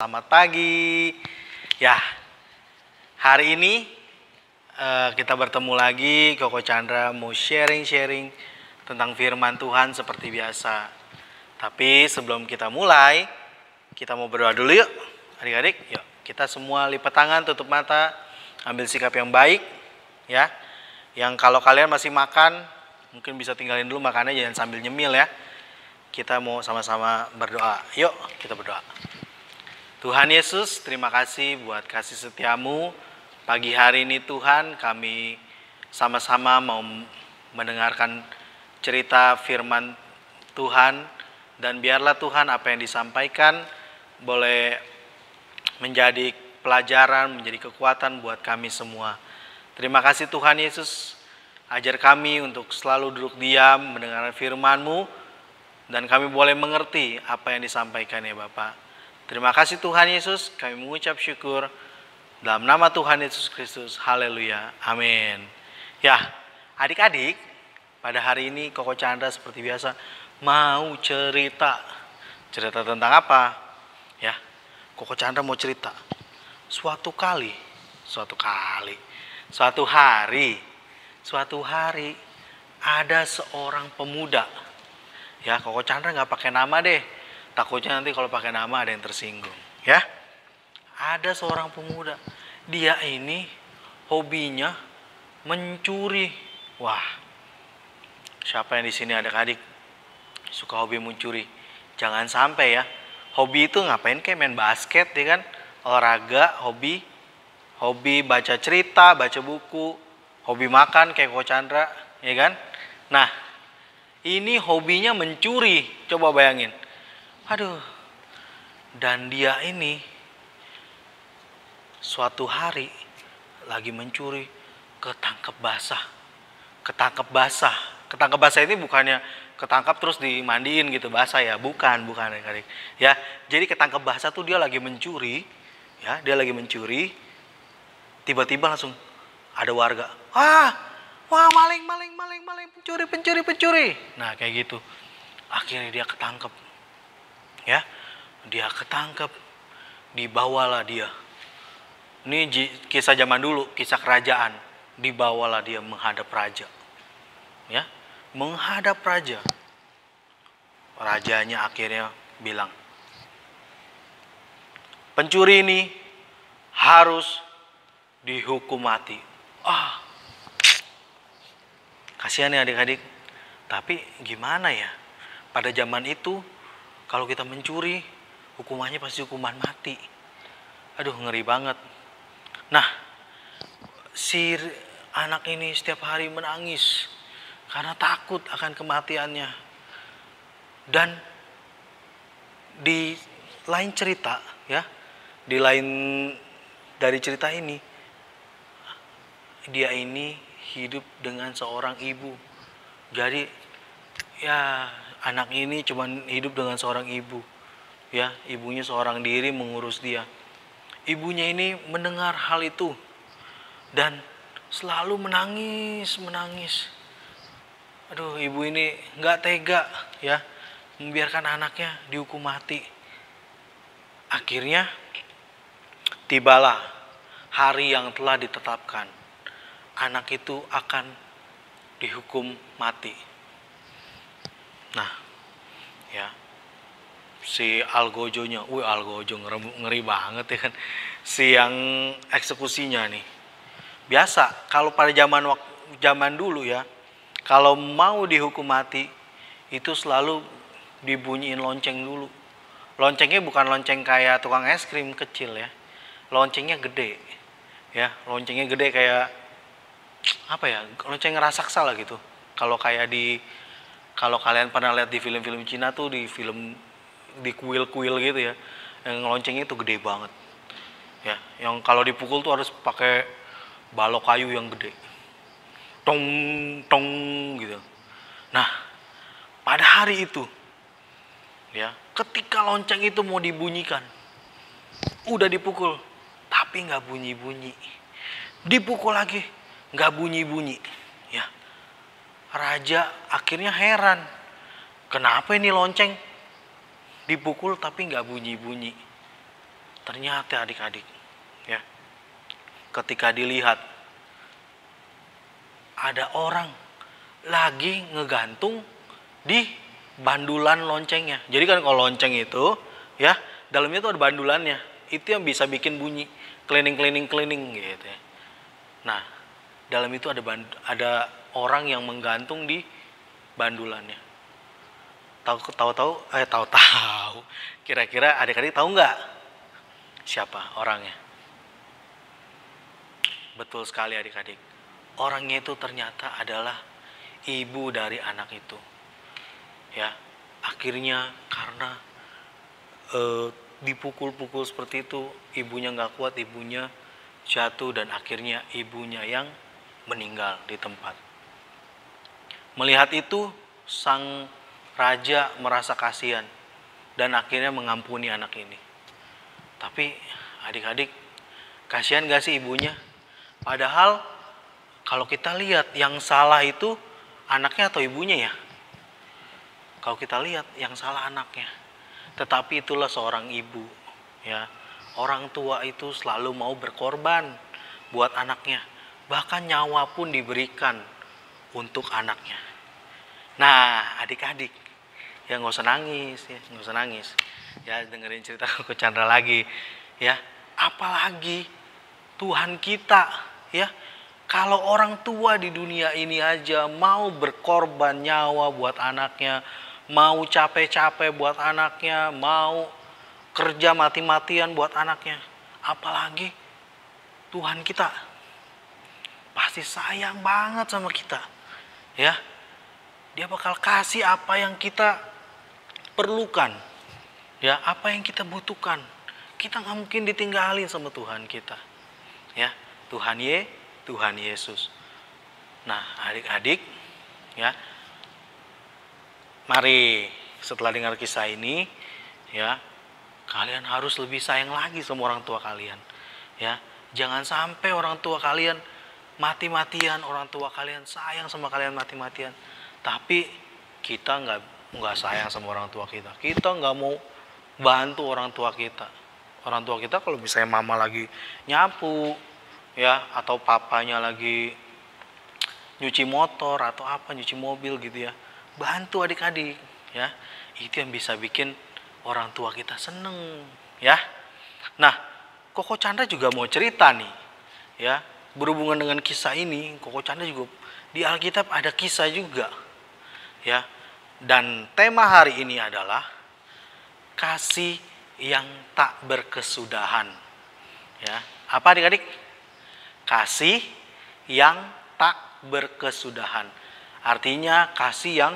Selamat pagi. Ya, hari ini kita bertemu lagi. Koko Chandra mau sharing-sharing tentang firman Tuhan seperti biasa. Tapi sebelum kita mulai, kita mau berdoa dulu yuk. Adik-adik, yuk. Kita semua lipat tangan, tutup mata, ambil sikap yang baik. Ya, yang kalau kalian masih makan, mungkin bisa tinggalin dulu makannya, jangan sambil nyemil ya. Kita mau sama-sama berdoa. Yuk, kita berdoa. Tuhan Yesus, terima kasih buat kasih setiamu. Pagi hari ini Tuhan, kami sama-sama mau mendengarkan cerita firman Tuhan. Dan biarlah Tuhan apa yang disampaikan boleh menjadi pelajaran, menjadi kekuatan buat kami semua. Terima kasih Tuhan Yesus, ajar kami untuk selalu duduk diam, mendengarkan firman-Mu. Dan kami boleh mengerti apa yang disampaikan ya Bapak. Terima kasih Tuhan Yesus, kami mengucap syukur dalam nama Tuhan Yesus Kristus. Haleluya, amin. Ya, adik-adik, pada hari ini Koko Chandra seperti biasa mau cerita. Cerita tentang apa? Ya, Koko Chandra mau cerita. Suatu hari ada seorang pemuda. Ya, Koko Chandra nggak pakai nama deh. Takutnya nanti kalau pakai nama ada yang tersinggung, ya. Ada seorang pemuda, dia ini hobinya mencuri. Wah, siapa yang di sini adik-adik suka hobi mencuri? Jangan sampai ya. Hobi itu ngapain kayak main basket ya kan? Olahraga, hobi baca cerita, baca buku, hobi makan kayak Koko Chandra, ya kan? Nah, ini hobinya mencuri. Coba bayangin. Aduh, dan dia ini suatu hari lagi mencuri, ketangkep basah. Ketangkep basah ini bukannya ketangkap terus dimandiin gitu basah ya, bukan adik-adik. Ya, jadi ketangkep basah tuh dia lagi mencuri, ya, tiba-tiba langsung ada warga, wah maling, pencuri. Nah kayak gitu, akhirnya dia ketangkep. Ya, dia ketangkep, dibawalah dia. Ini kisah zaman dulu, kisah kerajaan. Dibawalah dia menghadap raja. Ya, menghadap raja. Rajanya akhirnya bilang, pencuri ini harus dihukum mati. Kasihan ya adik-adik. Tapi gimana ya? Pada zaman itu kalau kita mencuri, hukumannya pasti hukuman mati. Aduh, ngeri banget. Nah, si anak ini setiap hari menangis karena takut akan kematiannya. Dan di lain cerita, ya, di lain dari cerita ini, dia ini hidup dengan seorang ibu. Jadi, ya, anak ini cuma hidup dengan seorang ibu. Ya, ibunya seorang diri mengurus dia. Ibunya ini mendengar hal itu dan selalu menangis. Aduh, ibu ini nggak tega ya membiarkan anaknya dihukum mati. Akhirnya tibalah hari yang telah ditetapkan. Anak itu akan dihukum mati. Nah, ya, si algojonya, algojo ngeri banget ya kan, si yang eksekusinya nih. Biasa kalau pada zaman dulu ya, kalau mau dihukum mati itu selalu dibunyiin lonceng dulu. Loncengnya bukan lonceng kayak tukang es krim kecil ya, loncengnya gede, ya, loncengnya gede kayak apa ya, lonceng raksasa lah gitu. Kalau kalian pernah lihat di film-film Cina tuh, di kuil-kuil gitu ya, yang loncengnya itu gede banget. Ya, yang kalau dipukul tuh harus pakai balok kayu yang gede. Tong tong gitu. Nah, pada hari itu ya, ketika lonceng itu mau dibunyikan, udah dipukul tapi nggak bunyi-bunyi. Dipukul lagi, nggak bunyi-bunyi. Ya, raja akhirnya heran, kenapa ini lonceng dipukul tapi nggak bunyi-bunyi. Ternyata adik-adik, ya, ketika dilihat ada orang lagi ngegantung di bandulan loncengnya. Jadi kan kalau lonceng itu, ya, dalamnya itu ada bandulannya. Itu yang bisa bikin bunyi keliling gitu ya. Nah, dalam itu ada orang yang menggantung di bandulannya. Tahu. Kira-kira adik-adik tahu nggak siapa orangnya? Betul sekali adik-adik. Orangnya itu ternyata adalah ibu dari anak itu. Ya, akhirnya karena dipukul-pukul seperti itu, ibunya nggak kuat, ibunya jatuh dan akhirnya ibunya yang meninggal di tempat. Melihat itu, sang raja merasa kasihan dan akhirnya mengampuni anak ini. Tapi adik-adik, kasihan gak sih ibunya? Padahal kalau kita lihat yang salah itu anaknya atau ibunya ya? Kalau kita lihat yang salah anaknya. Tetapi itulah seorang ibu, ya. Orang tua itu selalu mau berkorban buat anaknya. Bahkan nyawa pun diberikan untuk anaknya. Nah, adik-adik, ya nggak usah nangis, ya nggak usah nangis. Ya dengerin cerita Koko Chandra lagi, ya. Apalagi Tuhan kita, ya. Kalau orang tua di dunia ini aja mau berkorban nyawa buat anaknya, mau capek-capek buat anaknya, mau kerja mati-matian buat anaknya, apalagi Tuhan kita. Pasti sayang banget sama kita, ya. Dia bakal kasih apa yang kita perlukan, ya, apa yang kita butuhkan. Kita nggak mungkin ditinggalin sama Tuhan kita, ya. Tuhan Yesus. Nah, adik-adik, ya, mari setelah dengar kisah ini, ya, kalian harus lebih sayang lagi sama orang tua kalian, ya. Jangan sampai orang tua kalian mati-matian, orang tua kalian sayang sama kalian mati-matian, tapi kita nggak sayang sama orang tua kita. Kita nggak mau bantu orang tua kita. Orang tua kita kalau misalnya mama lagi nyapu, ya, atau papanya lagi nyuci motor atau apa, nyuci mobil gitu ya, bantu adik-adik, ya. Itu yang bisa bikin orang tua kita seneng, ya. Nah, Koko Chandra juga mau cerita nih, ya. Berhubungan dengan kisah ini, Koko Chandra juga di Alkitab ada kisah juga, ya. Dan tema hari ini adalah kasih yang tak berkesudahan, ya. Apa adik-adik? Kasih yang tak berkesudahan. Artinya kasih yang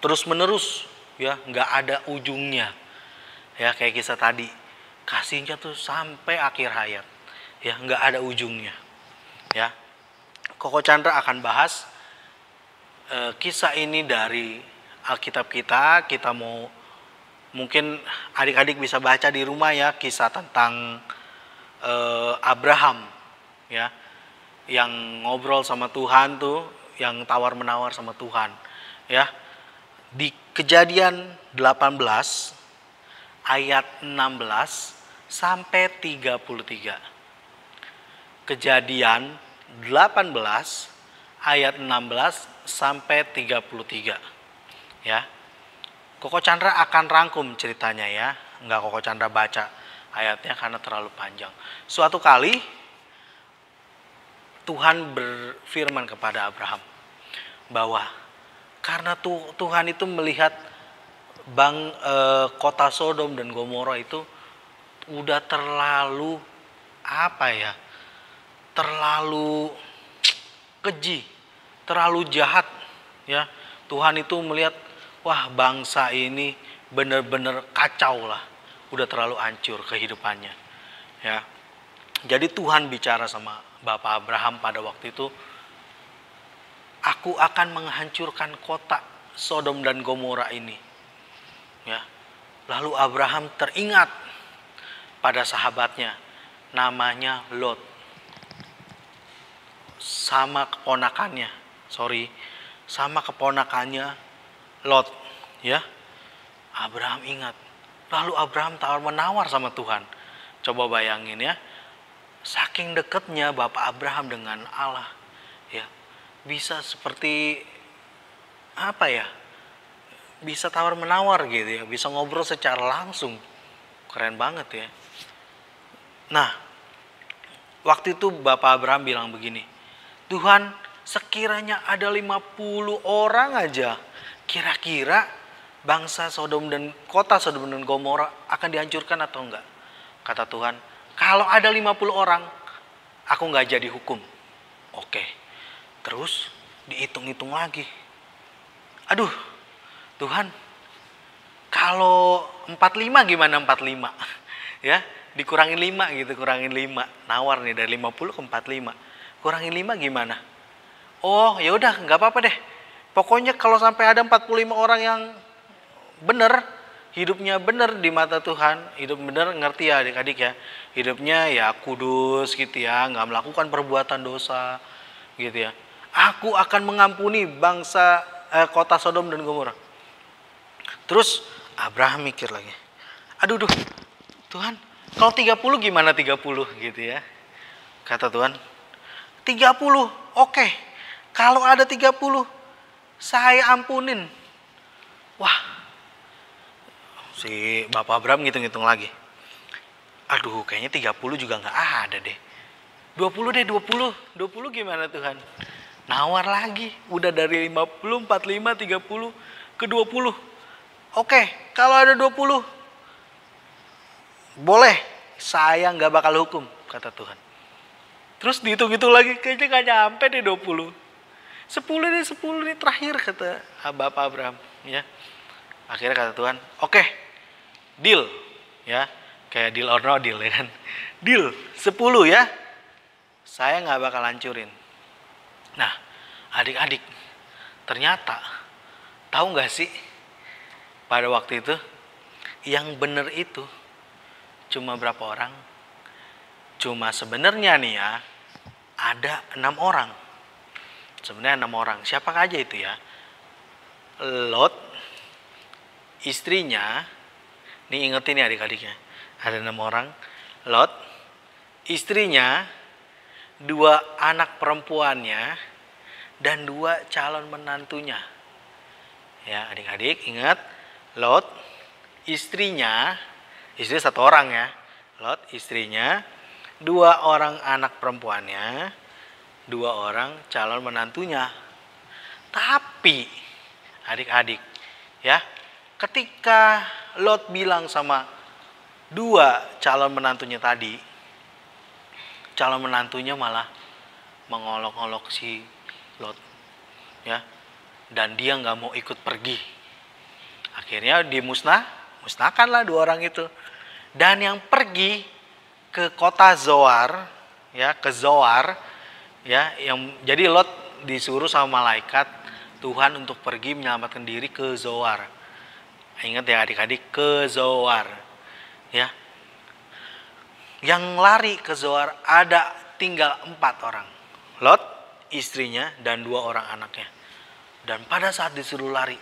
terus menerus, ya, nggak ada ujungnya, ya, kayak kisah tadi. Kasihnya tuh sampai akhir hayat, ya, nggak ada ujungnya, ya. Koko Chandra akan bahas kisah ini dari Alkitab kita. Kita mau, mungkin adik-adik bisa baca di rumah, ya, kisah tentang Abraham, ya, yang ngobrol sama Tuhan tuh, yang tawar-menawar sama Tuhan, ya. Di Kejadian 18 ayat 16 sampai 33. Kejadian 18 ayat 16 sampai 33, ya. Koko Chandra akan rangkum ceritanya, ya. Enggak Koko Chandra baca ayatnya karena terlalu panjang. Suatu kali Tuhan berfirman kepada Abraham bahwa karena Tuhan itu melihat kota Sodom dan Gomora itu udah terlalu terlalu keji, terlalu jahat, ya. Tuhan itu melihat, wah, bangsa ini benar-benar kacau lah, udah terlalu hancur kehidupannya, ya. Jadi Tuhan bicara sama Bapak Abraham pada waktu itu, aku akan menghancurkan kota Sodom dan Gomora ini, ya. Lalu Abraham teringat pada sahabatnya, namanya Lot, sama keponakannya Lot, ya. Abraham ingat. Lalu Abraham tawar-menawar sama Tuhan. Coba bayangin ya, saking dekatnya Bapak Abraham dengan Allah, ya, bisa seperti apa ya? Bisa tawar menawar gitu ya, bisa ngobrol secara langsung. Keren banget ya. Nah, waktu itu Bapak Abraham bilang begini, Tuhan, sekiranya ada 50 orang aja, kira-kira bangsa Sodom dan kota Sodom dan Gomora akan dihancurkan atau enggak? Kata Tuhan, kalau ada 50 orang, aku enggak jadi hukum. Oke, terus dihitung-hitung lagi. Aduh, Tuhan, kalau 45 gimana 45? Ya, dikurangin 5 gitu, kurangin 5. Nawar nih dari 50 ke 45. Kurangin 5 gimana? Oh, ya udah, nggak apa-apa deh. Pokoknya kalau sampai ada 45 orang yang benar, hidupnya benar di mata Tuhan, hidup benar, ngerti ya adik-adik ya. Hidupnya ya kudus gitu ya, nggak melakukan perbuatan dosa gitu ya. Aku akan mengampuni bangsa kota Sodom dan Gomora. Terus Abraham mikir lagi. Aduh, Tuhan, kalau 30 gimana 30 gitu ya. Kata Tuhan, 30, oke. Kalau ada 30, saya ampunin. Wah, si Bapak Abraham ngitung-ngitung lagi. Aduh, kayaknya 30 juga nggak ada deh. 20 deh, 20. 20 gimana Tuhan? Nawar lagi. Udah dari 50, 45, 30 ke 20. Oke, kalau ada 20, boleh. Saya nggak bakal hukum, kata Tuhan. Terus dihitung-hitung lagi, kayaknya nggak nyampe deh 20. 10 nih terakhir, kata Bapak Abraham. Ya. Akhirnya kata Tuhan, oke, deal. Ya, kayak deal or no deal ya kan. Deal, 10 ya. Saya nggak bakal hancurin. Nah, adik-adik, ternyata tahu nggak sih, pada waktu itu yang benar itu cuma berapa orang? Cuma sebenarnya nih ya, ada 6 orang. Sebenarnya 6 orang. Siapa aja itu ya? Lot, istrinya, nih ingetin ya adik-adiknya. Ada 6 orang. Lot, istrinya, 2 anak perempuannya, dan 2 calon menantunya. Ya adik-adik ingat, Lot, istrinya, istri 1 orang ya. Lot, istrinya, 2 orang anak perempuannya, 2 orang calon menantunya. Tapi adik-adik ya, ketika Lot bilang sama 2 calon menantunya tadi, calon menantunya malah mengolok-olok si Lot ya, dan dia nggak mau ikut pergi. Akhirnya musnahkanlah 2 orang itu. Dan yang pergi ke kota Zoar, ya, ke Zoar, ya, yang jadi Lot disuruh sama malaikat Tuhan untuk pergi menyelamatkan diri ke Zoar. Ingat ya adik-adik, ke Zoar. Ya. Yang lari ke Zoar ada tinggal 4 orang. Lot, istrinya, dan 2 orang anaknya. Dan pada saat disuruh lari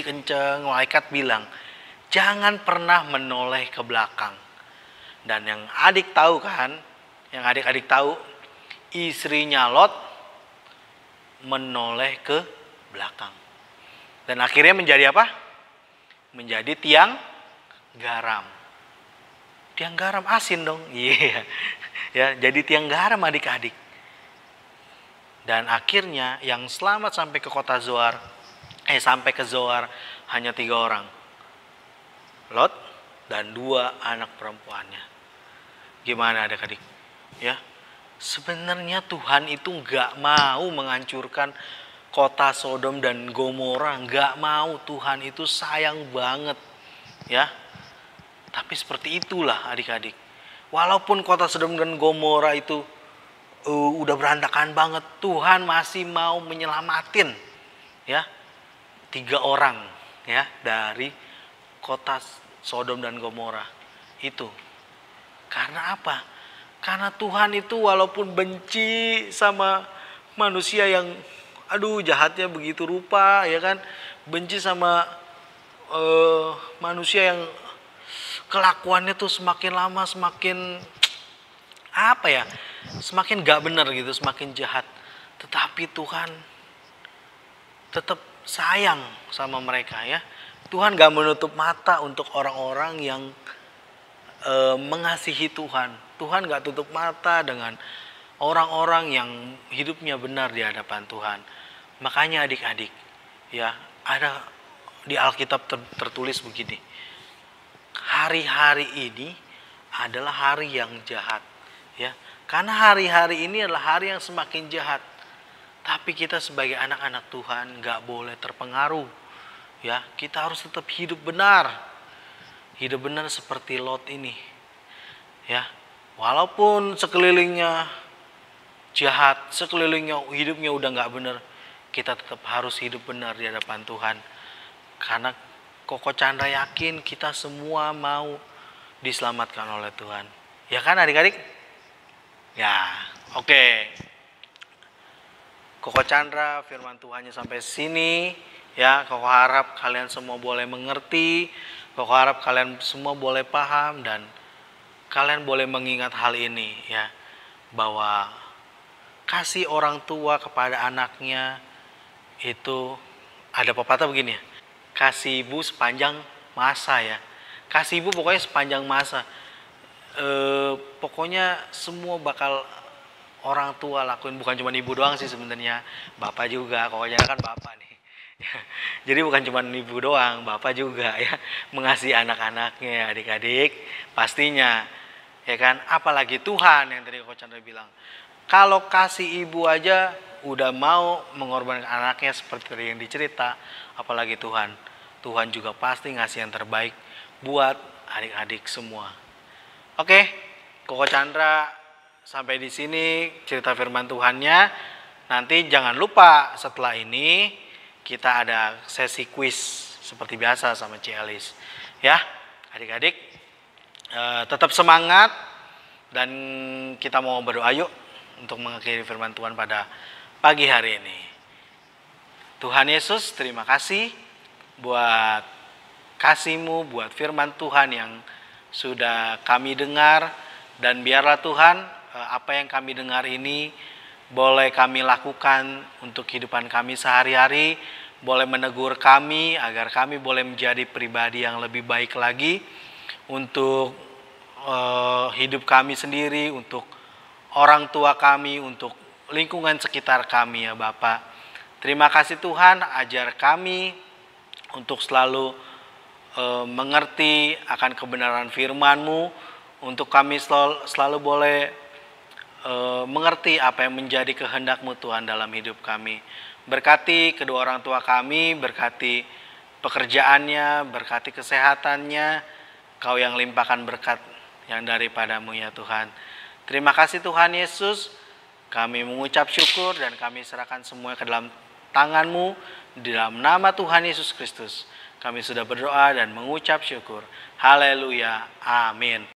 kenceng, malaikat bilang, jangan pernah menoleh ke belakang. Dan yang adik tahu kan, yang adik-adik tahu, istrinya Lot menoleh ke belakang. Dan akhirnya menjadi apa? Menjadi tiang garam. Tiang garam asin dong. Iya. Ya, jadi tiang garam adik-adik. Dan akhirnya yang selamat sampai ke kota Zoar, sampai ke Zoar hanya 3 orang. Lot dan 2 anak perempuannya. Gimana adik-adik? Ya. Sebenarnya Tuhan itu nggak mau menghancurkan kota Sodom dan Gomora, nggak mau. Tuhan itu sayang banget, ya. Tapi seperti itulah adik-adik. Walaupun kota Sodom dan Gomora itu udah berantakan banget, Tuhan masih mau menyelamatin, ya, 3 orang, ya, dari kota Sodom dan Gomora itu. Karena apa? Karena Tuhan itu walaupun benci sama manusia yang jahatnya begitu rupa, ya kan, benci sama manusia yang kelakuannya tuh semakin lama semakin apa ya, semakin gak benar gitu, semakin jahat. Tetapi Tuhan tetap sayang sama mereka ya. Tuhan gak menutup mata untuk orang-orang yang mengasihi Tuhan. Tuhan gak tutup mata dengan orang-orang yang hidupnya benar di hadapan Tuhan. Makanya adik-adik ya, ada di Alkitab tertulis begini. Hari-hari ini adalah hari yang jahat ya. Karena hari-hari ini adalah hari yang semakin jahat. Tapi kita sebagai anak-anak Tuhan gak boleh terpengaruh ya. Kita harus tetap hidup benar. Hidup benar seperti Lot ini ya. Walaupun sekelilingnya jahat, sekelilingnya hidupnya udah gak benar, kita tetap harus hidup benar di hadapan Tuhan. Karena Koko Chandra yakin kita semua mau diselamatkan oleh Tuhan. Ya kan adik-adik? Ya, oke. Koko Chandra firman Tuhannya sampai sini ya. Koko harap kalian semua boleh mengerti. Koko harap kalian semua boleh paham dan kalian boleh mengingat hal ini ya. Bahwa kasih orang tua kepada anaknya itu ada pepatah begini ya. Kasih ibu sepanjang masa ya. Kasih ibu pokoknya sepanjang masa. Pokoknya semua bakal orang tua lakuin, bukan cuma ibu doang sih sebenarnya, bapak juga. Pokoknya kan bapak nih. Jadi bukan cuma ibu doang, bapak juga ya, mengasihi anak-anaknya, adik-adik pastinya ya kan. Apalagi Tuhan yang tadi Coach Chandra bilang, kalau kasih ibu aja udah mau mengorbankan anaknya seperti yang dicerita, apalagi Tuhan. Tuhan juga pasti ngasih yang terbaik buat adik-adik semua. Oke, Koko Chandra sampai di sini cerita firman Tuhannya. Nanti jangan lupa setelah ini kita ada sesi kuis seperti biasa sama Cialis. Ya, adik-adik tetap semangat dan kita mau berdoa yuk untuk mengakhiri firman Tuhan pada pagi hari ini. Tuhan Yesus, terima kasih buat kasih-Mu, buat firman Tuhan yang sudah kami dengar. Dan biarlah Tuhan apa yang kami dengar ini boleh kami lakukan untuk kehidupan kami sehari-hari. Boleh menegur kami agar kami boleh menjadi pribadi yang lebih baik lagi. Untuk hidup kami sendiri, untuk orang tua kami, untuk lingkungan sekitar kami ya Bapak. Terima kasih Tuhan, ajar kami untuk selalu mengerti akan kebenaran firman-Mu, untuk kami selalu boleh mengerti apa yang menjadi kehendak-Mu Tuhan dalam hidup kami. Berkati kedua orang tua kami, berkati pekerjaannya, berkati kesehatannya, Kau yang limpahkan berkat yang daripada-Mu ya Tuhan. Terima kasih Tuhan Yesus, kami mengucap syukur dan kami serahkan semua ke dalam tangan-Mu. Di dalam nama Tuhan Yesus Kristus kami sudah berdoa dan mengucap syukur. Haleluya, amin.